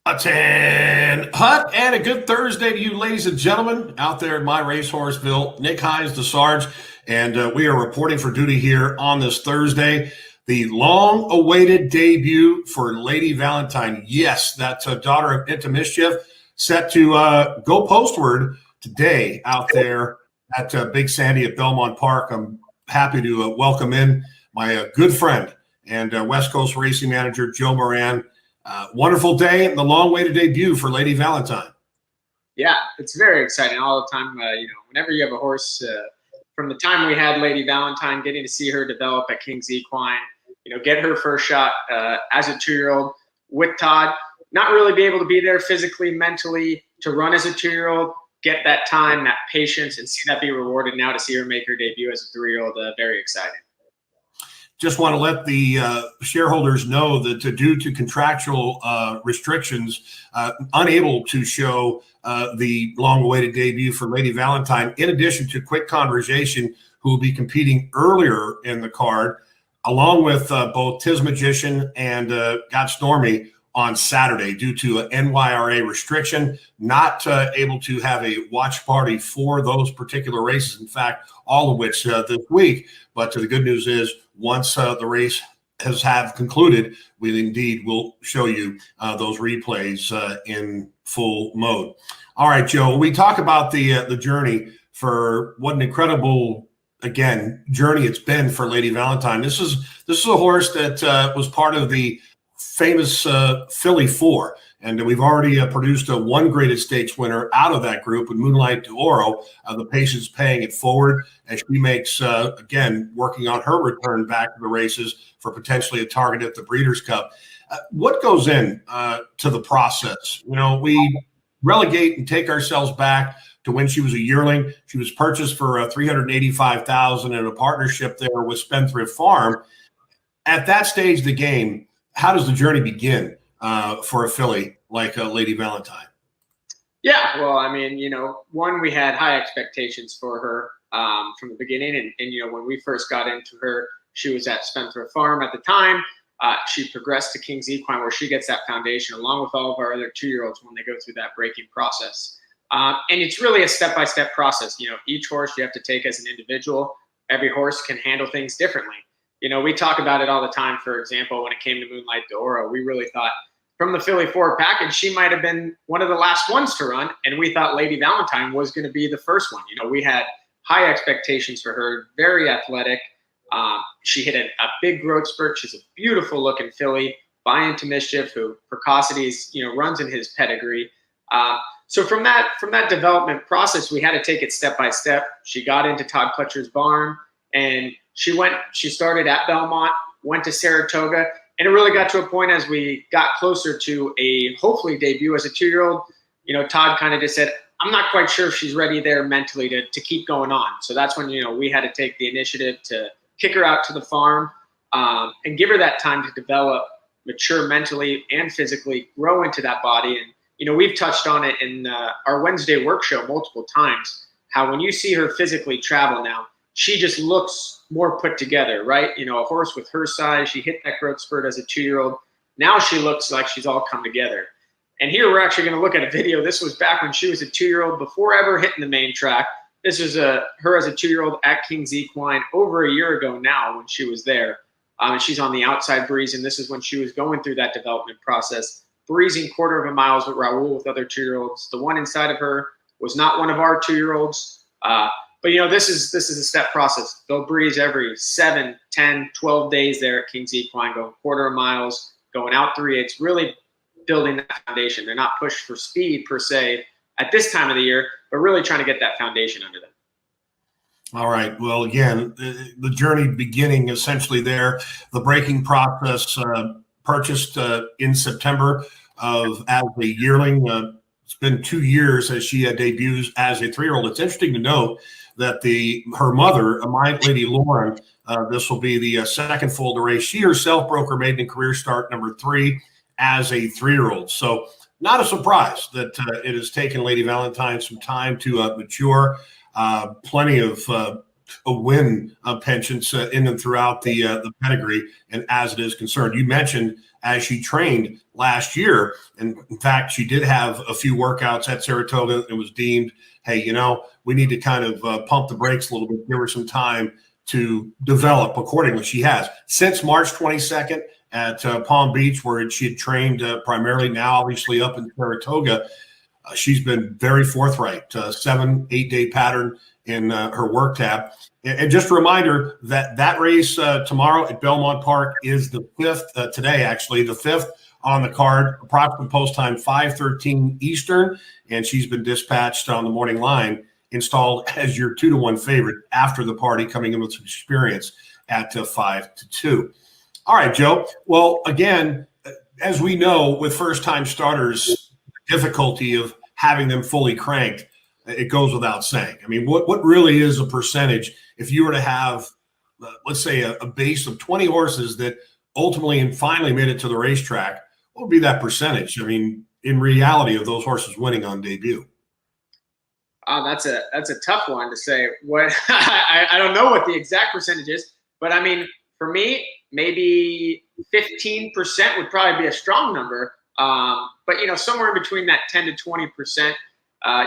A 10 hut and a good Thursday to you, ladies and gentlemen, out there in my Racehorseville. Nick Hines, the Sarge, and we are reporting for duty here on this Thursday. The long-awaited debut for Lady Valentine. Yes, that daughter of Into Mischief, set to go postward today out there at Big Sandy at Belmont Park. I'm happy to welcome in my good friend and West Coast racing manager, Joe Moran. Wonderful day and the long-awaited debut for Lady Valentine. Yeah, it's very exciting all the time. Whenever you have a horse, from the time we had Lady Valentine, getting to see her develop at King's Equine, get her first shot as a 2-year-old with Todd, not really be able to be there physically, mentally to run as a 2-year-old, get that time, that patience, and see that be rewarded. Now to see her make her debut as a 3-year-old, very exciting. Just want to let the shareholders know that due to contractual restrictions, unable to show the long-awaited debut for Lady Valentine, in addition to Quick Conversation, who will be competing earlier in the card, along with both Tiz Magician and Got Stormy on Saturday due to an NYRA restriction, not able to have a watch party for those particular races. In fact, all of which this week. But the good news is once the race have concluded, we indeed will show you those replays in full mode. All right, Joe, we talk about the journey for what an incredible, again, journey it's been for Lady Valentine. This is a horse that was part of the famous Philly 4, and we've already produced a one graded stakes winner out of that group with Moonlight d'Oro. The patient's paying it forward as she makes, again, working on her return back to the races for potentially a target at the Breeders' Cup. What goes in to the process? We relegate and take ourselves back to when she was a yearling. She was purchased for $385,000 in a partnership there with Spendthrift Farm. At that stage of the game, how does the journey begin for a filly like Lady Valentine? Yeah, well, one, we had high expectations for her from the beginning. And when we first got into her, she was at Spendthrift Farm at the time. She progressed to King's Equine, where she gets that foundation along with all of our other 2-year-olds when they go through that breaking process. And it's really a step-by-step process. Each horse you have to take as an individual. Every horse can handle things differently. We talk about it all the time. For example, when it came to Moonlight d'Oro, we really thought from the Philly 4 package, she might have been one of the last ones to run. And we thought Lady Valentine was going to be the first one. We had high expectations for her, very athletic. She hit a big growth spurt. She's a beautiful looking filly by Into Mischief, who Precocities, runs in his pedigree. So from that development process, we had to take it step by step. She got into Todd Pletcher's barn, and she started at Belmont, went to Saratoga, and it really got to a point as we got closer to a hopefully debut as a 2-year-old. Todd kind of just said, I'm not quite sure if she's ready there mentally to keep going on. So that's when, we had to take the initiative to kick her out to the farm and give her that time to develop, mature mentally and physically, grow into that body. And, we've touched on it in our Wednesday work show multiple times, how when you see her physically travel now, she just looks more put together, right? A horse with her size, she hit that growth spurt as a 2-year-old. Now she looks like she's all come together. And here we're actually going to look at a video. This was back when she was a 2-year-old before ever hitting the main track. This was her as a 2-year-old at King's Equine over a year ago now when she was there. And she's on the outside breezing. This is when she was going through that development process, breezing 1/4 miles with Raul with other 2-year-olds. The one inside of her was not one of our 2-year-olds. But, this is a step process. They'll breeze every 7, 10, 12 days there at King's Equine, going 1/4 miles, going out 3/8, really building that foundation. They're not pushed for speed per se at this time of the year, but really trying to get that foundation under them. All right. Well, again, the journey beginning essentially there, the breaking process purchased in September as a yearling. It's been 2 years as she debuts as a 3-year-old. It's interesting to note that her mother, my Lady Lauren, this will be the second full to race. She herself broke her maiden career start number 3 as a 3-year-old. So not a surprise that it has taken Lady Valentine some time to mature. Plenty of win penchant in and throughout the pedigree, and as it is concerned. You mentioned as she trained last year, and in fact, she did have a few workouts at Saratoga. It was deemed, hey, we need to kind of pump the brakes a little bit, give her some time to develop accordingly. She has since March 22nd at Palm Beach, where she had trained primarily, now obviously up in Saratoga. She's been very forthright, 7-8 day pattern in her work tab. And just a reminder that race tomorrow at Belmont Park is the 5th, today actually, the 5th on the card, approximate post time 5:13 Eastern, and she's been dispatched on the morning line, installed as your 2-to-1 favorite after the party, coming in with some experience at 5-2. All right, Joe. Well, again, as we know, with first-time starters, the difficulty of having them fully cranked, it goes without saying. I mean, what really is a percentage if you were to have, let's say, a base of 20 horses that ultimately and finally made it to the racetrack? What would be that percentage? I mean, in reality, of those horses winning on debut? That's a tough one to say. What I don't know what the exact percentage is, but I mean, for me, maybe 15% would probably be a strong number. But somewhere in between that 10 to 20%,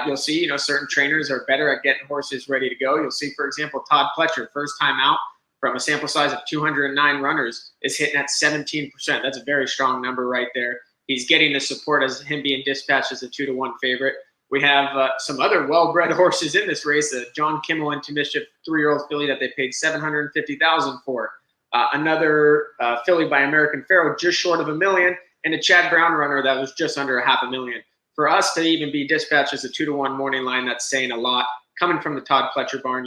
you'll see. Certain trainers are better at getting horses ready to go. You'll see, for example, Todd Pletcher, first time out from a sample size of 209 runners, is hitting at 17%. That's a very strong number right there. He's getting the support as him being dispatched as a 2-to-1 favorite. We have some other well-bred horses in this race. John Kimmel and To Mischief, 3-year-old filly that they paid $750,000 for. Another filly by American Pharoah, just short of $1 million, and a Chad Brown runner that was just under $500,000. For us to even be dispatched as a 2-to-1 morning line, that's saying a lot. Coming from the Todd Pletcher barn,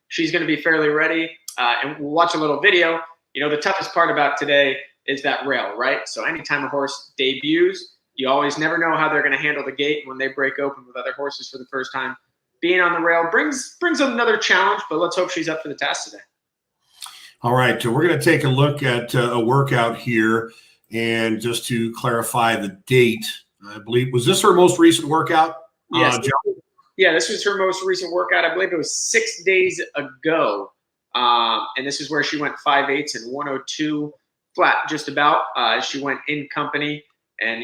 she's going to be fairly ready. And we'll watch a little video. The toughest part about today is that rail, right? So anytime a horse debuts, you always never know how they're going to handle the gate when they break open with other horses for the first time. Being on the rail brings another challenge, but let's hope she's up for the task today. All right, so we're going to take a look at a workout here, and just to clarify the date, I believe, was this her most recent workout? Yes. Yeah, this was her most recent workout. I believe it was 6 days ago. And this is where she went 5/8 and 102 flat, just about. She went in company, and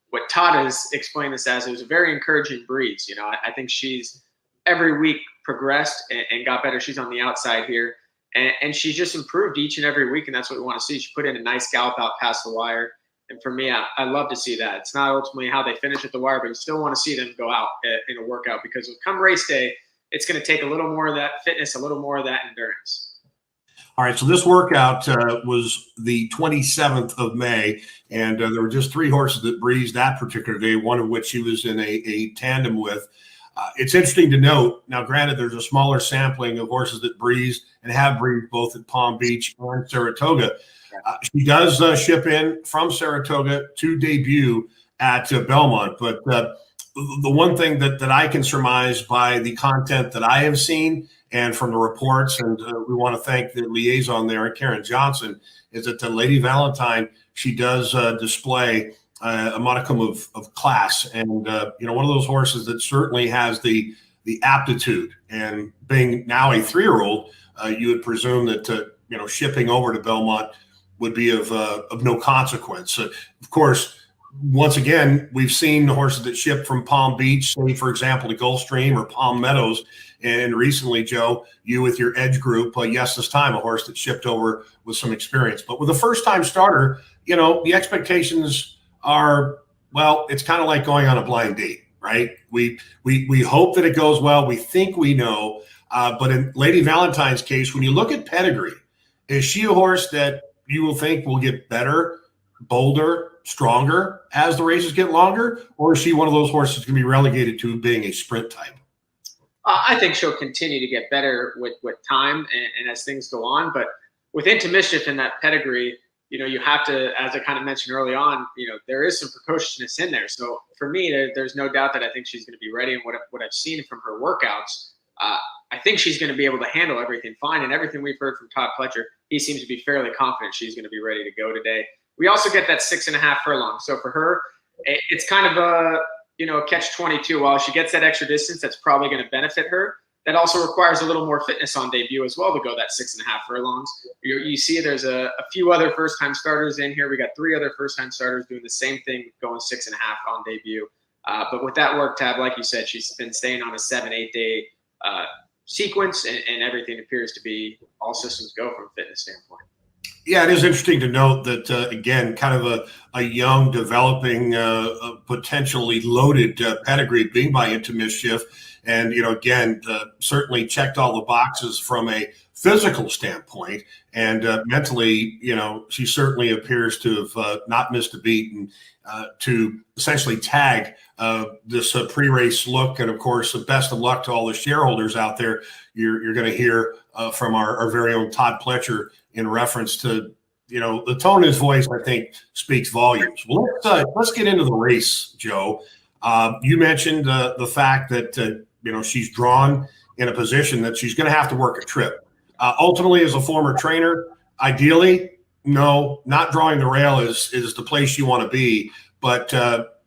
what Todd has explained this as, it was a very encouraging breeze. I think she's every week progressed and got better. She's on the outside here, and she's just improved each and every week, and that's what we want to see. She put in a nice gallop out past the wire, and for me, I love to see that. It's not ultimately how they finish at the wire, but you still want to see them go out in a workout, because come race day, it's going to take a little more of that fitness, a little more of that endurance. All right, so this workout was the 27th of May, and there were just 3 horses that breezed that particular day, one of which she was in a tandem with. It's interesting to note, now granted, there's a smaller sampling of horses that breezed and have breezed both at Palm Beach and Saratoga. She does ship in from Saratoga to debut at Belmont, but the one thing that I can surmise by the content that I have seen and from the reports, and we want to thank the liaison there, Karen Johnson, is that the Lady Valentine, she does display a modicum of class, and one of those horses that certainly has the aptitude. And being now a 3-year-old, you would presume that shipping over to Belmont would be of no consequence. Of course, once again, we've seen the horses that ship from Palm Beach, say, for example, to Gulfstream or Palm Meadows. And recently, Joe, you with your Edge group, yes, this time a horse that shipped over with some experience. But with a first-time starter, the expectations are, well, it's kind of like going on a blind date, right? We hope that it goes well. We think we know. But in Lady Valentine's case, when you look at pedigree, is she a horse that you will think will get better, bolder, stronger as the races get longer, or is she one of those horses that can be relegated to being a sprint type? I think she'll continue to get better with time and as things go on. But with To Mischief in that pedigree, you have to, as I kind of mentioned early on, there is some precociousness in there. So for me, there's no doubt that I think she's going to be ready. And what I've seen from her workouts, I think she's going to be able to handle everything fine. And everything we've heard from Todd Pletcher, he seems to be fairly confident she's going to be ready to go today. We also get that 6.5 furlong. So for her, it's kind of a catch-22. While she gets that extra distance, that's probably going to benefit her. that also requires a little more fitness on debut as well to go that 6.5 furlongs. You see there's a few other first-time starters in here. We got 3 other first-time starters doing the same thing, going 6.5 on debut. But with that work tab, like you said, she's been staying on a 7-8 day sequence, and everything appears to be all systems go from a fitness standpoint. Yeah, it is interesting to note that, again, kind of a young, developing, potentially loaded pedigree being by Into Mischief. And, again, certainly checked all the boxes from a physical standpoint. And mentally, she certainly appears to have not missed a beat, and to essentially tag this pre-race look. And, of course, best of luck to all the shareholders out there. You're going to hear from our very own Todd Pletcher in reference to, the tone of his voice, I think, speaks volumes. Well, let's get into the race, Joe. You mentioned the fact that, she's drawn in a position that she's going to have to work a trip. Ultimately, as a former trainer, ideally, no, not drawing the rail is the place you want to be. But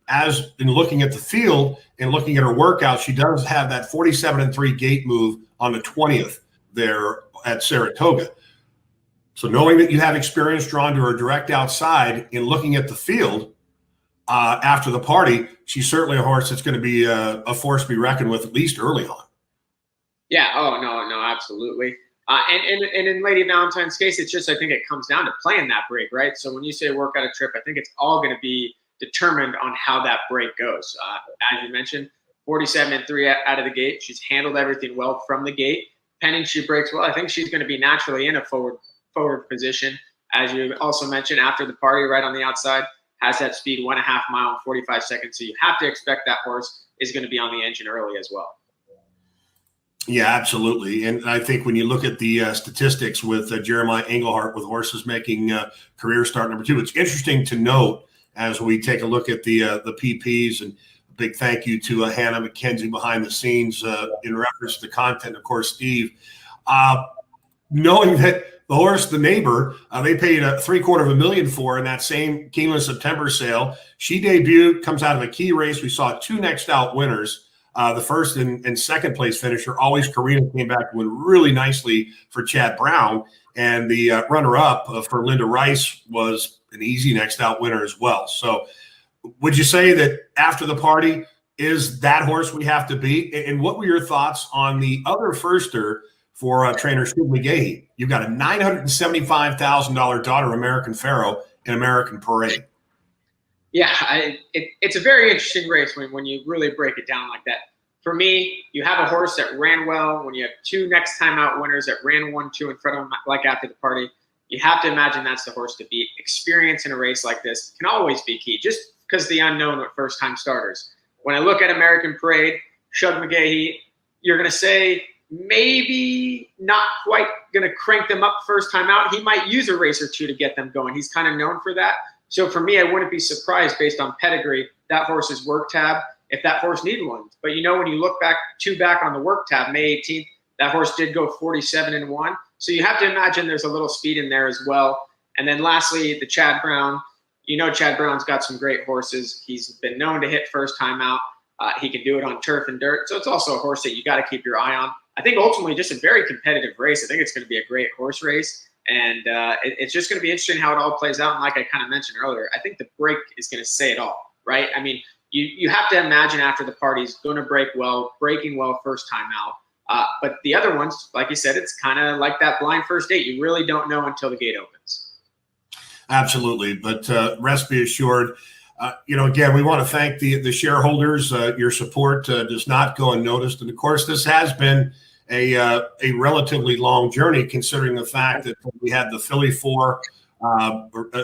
as in looking at the field and looking at her workout, she does have that 47-3 gate move on the 20th there at Saratoga. So knowing that you have experience drawn to her direct outside in looking at the field after the party, she's certainly a horse that's going to be a force to be reckoned with, at least early on. Yeah. Oh, no, absolutely. And in Lady Valentine's case, it's just, I think it comes down to playing that break, right? So when you say work out a trip, I think it's all going to be determined on how that break goes. As you mentioned, 47-3 out of the gate. She's handled everything well from the gate. Pending she breaks well, I think she's going to be naturally in a forward position. As you also mentioned, after the party, right on the outside, has that speed 1.5 mile in 45 seconds. So you have to expect that horse is going to be on the engine early as well. Yeah, absolutely. And I think when you look at the statistics with Jeremiah Englehart with horses making career start number 2, it's interesting to note as we take a look at the PPs, and a big thank you to Hannah McKenzie behind the scenes in reference to the content, of course, Steve. Knowing that the horse, the neighbor, they paid $750,000 for in that same Keeneland September sale. She debuted, comes out of a key race. We saw 2 next out winners. The first and second place finisher, Always Karina, came back and went really nicely for Chad Brown. And the runner-up for Linda Rice was an easy next out winner as well. So would you say that after the party is that horse we have to beat? And what were your thoughts on the other firster for trainer Stu McGahee? You've got a $975,000 daughter, American Pharaoh, in American Parade. Yeah, it's a very interesting race when you really break it down like that. For me, you have a horse that ran well. When you have 2 next time out winners that ran 1-2 in front of him, like after the party, you have to imagine that's the horse to beat. Experience in a race like this can always be key, just because the unknown with first-time starters. When I look at American Parade, Shug McGahee, you're going to say maybe not quite going to crank them up first time out. He might use a race or 2 to get them going. He's kind of known for that. So for me, I wouldn't be surprised based on pedigree, that horse's work tab, if that horse needed one. But when you look back on the work tab, May 18th, that horse did go 47-1. So you have to imagine there's a little speed in there as well. And then lastly, the Chad Brown. Chad Brown's got some great horses. He's been known to hit first time out. He can do it on turf and dirt. So it's also a horse that you got to keep your eye on. I think ultimately just a very competitive race. I think it's going to be a great horse race. And it's just going to be interesting how it all plays out. And like I kind of mentioned earlier, I think the break is going to say it all, right? I mean, you have to imagine after the party's going to breaking well first time out. But the other ones, like you said, it's kind of like that blind first date. You really don't know until the gate opens. Absolutely. But rest be assured, again, we want to thank the shareholders. Your support does not go unnoticed. And of course, this has been a relatively long journey, considering the fact that we had the Philly 4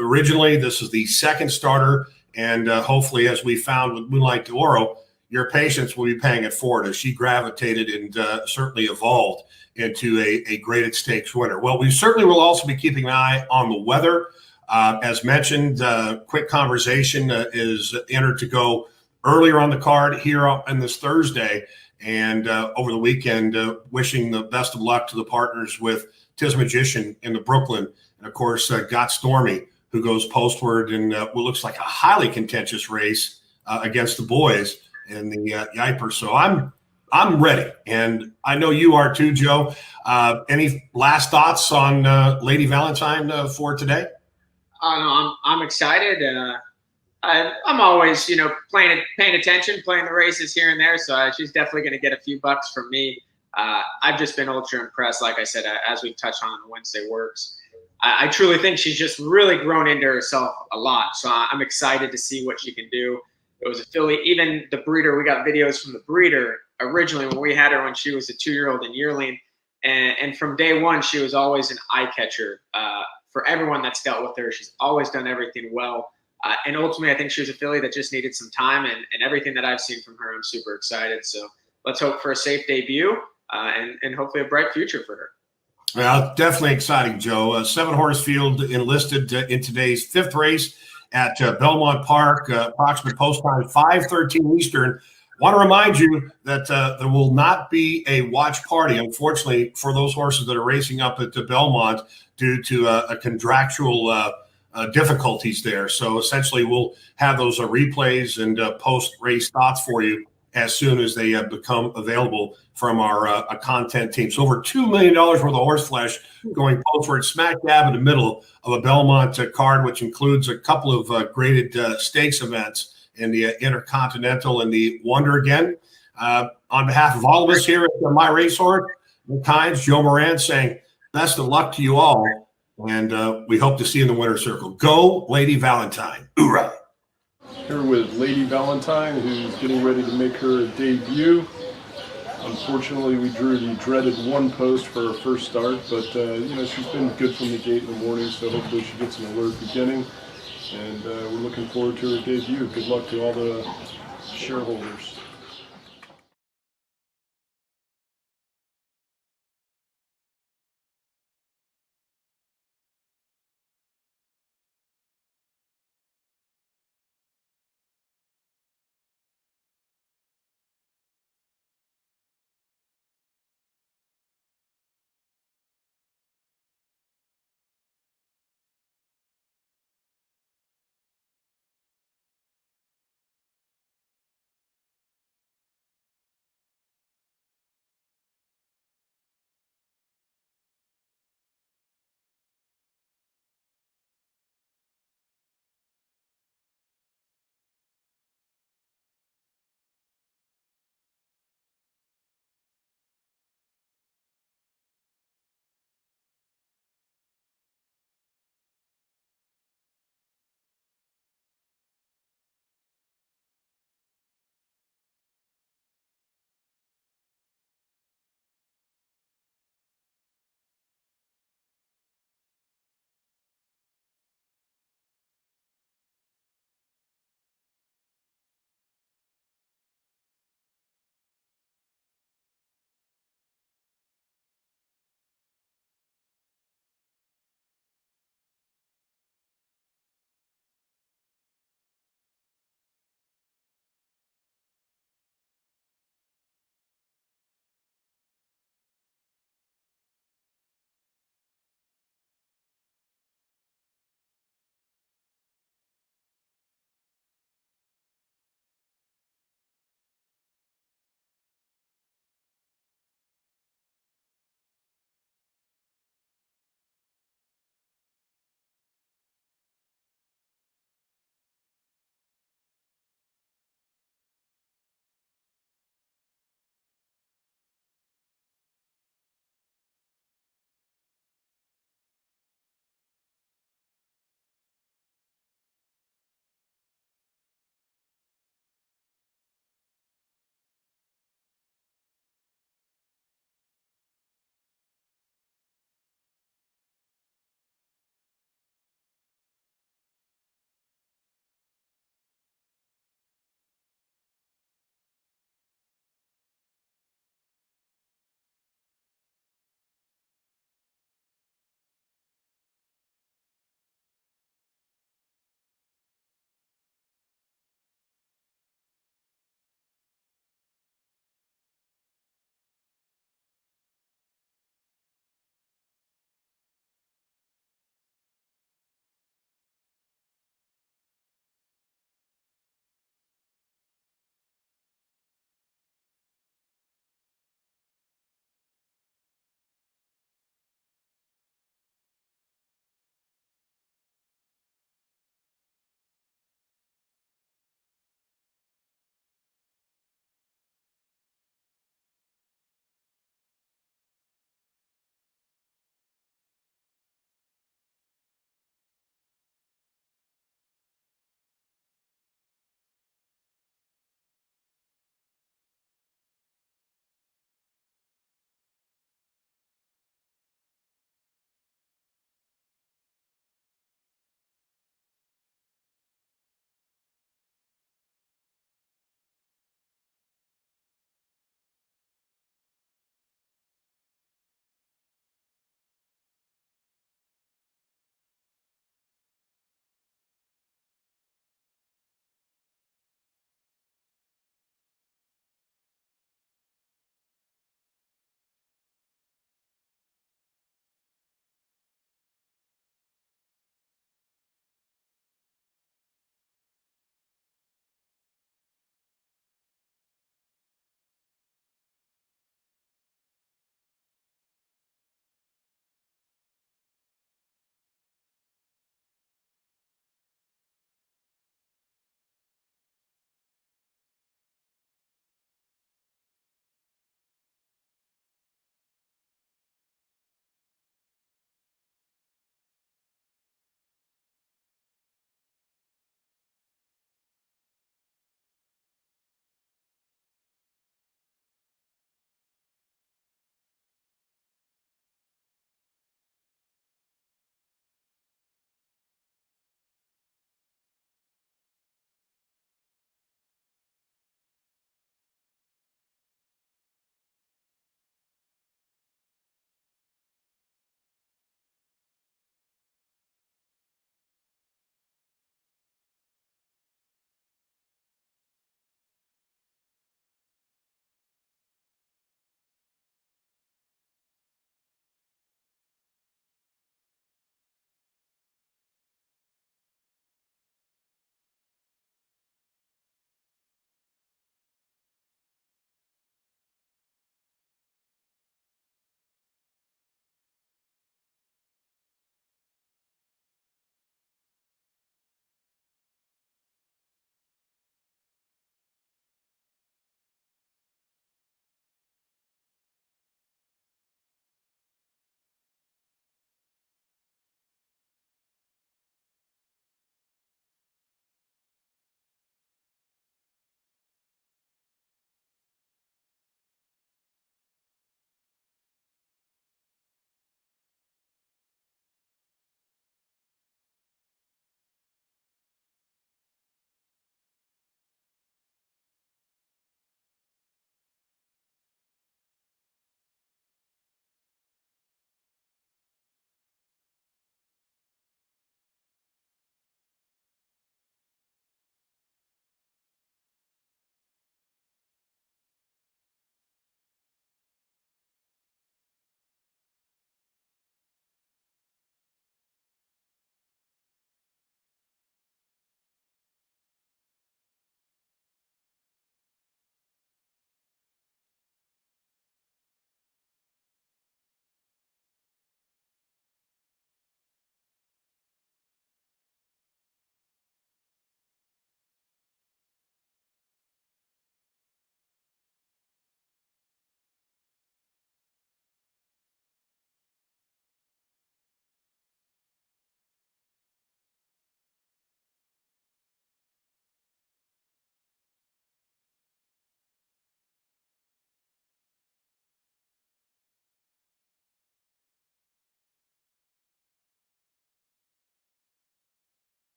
originally. This is the second starter. And hopefully, as we found with Moonlight d'Oro, your patience will be paying it forward as she gravitated and certainly evolved into a graded stakes winner. Well, we certainly will also be keeping an eye on the weather. As mentioned, quick conversation is entered to go earlier on the card here on this Thursday. And over the weekend, wishing the best of luck to the partners with Tiz Magician in the Brooklyn. And, of course, Got Stormy, who goes postward in what looks like a highly contentious race against the boys in the Yiper. So I'm I'm ready, and I know you are too, Joe. Any last thoughts on Lady Valentine for today? No, I'm excited. I'm always, paying attention, playing the races here and there. So she's definitely going to get a few bucks from me. I've just been ultra impressed. Like I said, as we've touched on in the Wednesday Works, I truly think she's just really grown into herself a lot. So I'm excited to see what she can do. It was a filly, even the breeder. We got videos from the breeder originally when we had her when she was a 2-year-old and yearling. And from day one, she was always an eye catcher for everyone that's dealt with her. She's always done everything well. And ultimately, I think she was a filly that just needed some time. And everything that I've seen from her, I'm super excited. So let's hope for a safe debut and hopefully a bright future for her. Well, definitely exciting, Joe. 7-horse field enlisted in today's 5th race at Belmont Park, approximate post time 5:13 Eastern. Want to remind you that there will not be a watch party, unfortunately, for those horses that are racing up at the Belmont due to a contractual difficulties there. So essentially, we'll have those replays and post-race thoughts for you as soon as they become available from our content team. So over $2 million worth of horse flesh going postward smack dab in the middle of a Belmont card, which includes a couple of graded stakes events in the Intercontinental and the Wonder again. On behalf of all of us here at My Racehorse, Kynes, Joe Moran saying best of luck to you all, and we hope to see you in the winner's circle. Go, Lady Valentine. Hoorah! Here with Lady Valentine, who's getting ready to make her debut. Unfortunately, we drew the dreaded 1 post for her first start, but she's been good from the gate in the morning, so hopefully she gets an alert beginning. And we're looking forward to her debut. Good luck to all the shareholders.